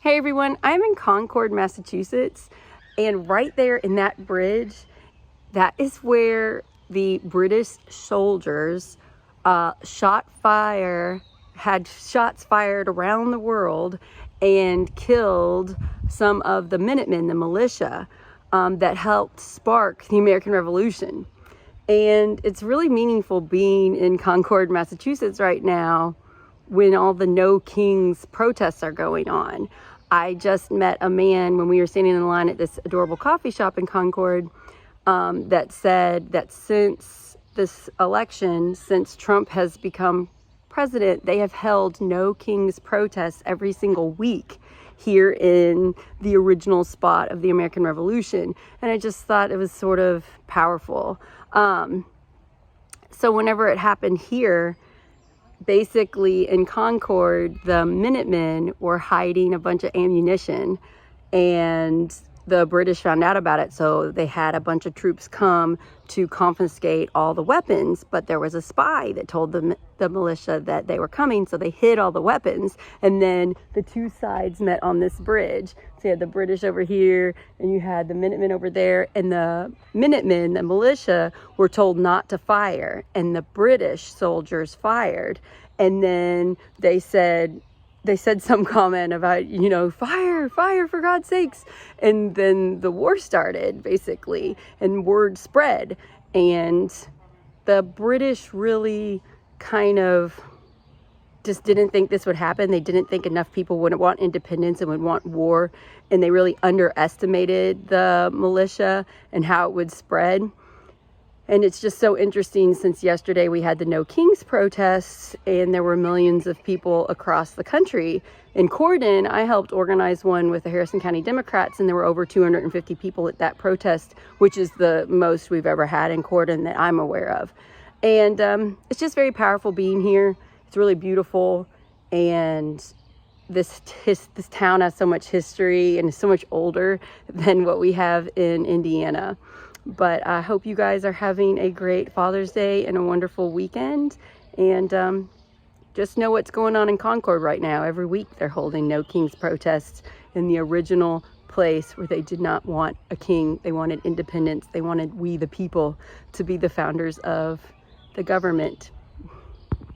Hey everyone, I'm in Concord, Massachusetts, and right there in that bridge, that is where the British soldiers had shots fired around the world and killed some of the Minutemen, the militia, that helped spark the American Revolution. And it's really meaningful being in Concord, Massachusetts right now when all the No Kings protests are going on. I just met a man when we were standing in line at this adorable coffee shop in Concord that said that since this election, since Trump has become president, they have held No Kings protests every single week here in the original spot of the American Revolution. And I just thought it was sort of powerful. So whenever it happened here, basically in Concord, the Minutemen were hiding a bunch of ammunition and the British found out about it. So they had a bunch of troops come to confiscate all the weapons, but there was a spy that told the militia that they were coming. So they hid all the weapons. And then the two sides met on this bridge. So you had the British over here and you had the Minutemen over there, and the Minutemen, the militia, were told not to fire, and the British soldiers fired. And then they said some comment about, fire for God's sakes. And then the war started, basically, and word spread. And the British really kind of just didn't think this would happen. They didn't think enough people would want independence and would want war. And they really underestimated the militia and how it would spread. And it's just so interesting, since yesterday we had the No Kings protests and there were millions of people across the country. In Corden, I helped organize one with the Harrison County Democrats, and there were over 250 people at that protest, which is the most we've ever had in Corden that I'm aware of. And it's just very powerful being here. It's really beautiful, and this town has so much history and is so much older than what we have in Indiana. But I hope you guys are having a great Father's Day and a wonderful weekend. And just know what's going on in Concord right now. Every week they're holding No Kings protests in the original place where they did not want a king. They wanted independence. They wanted we the people to be the founders of the government.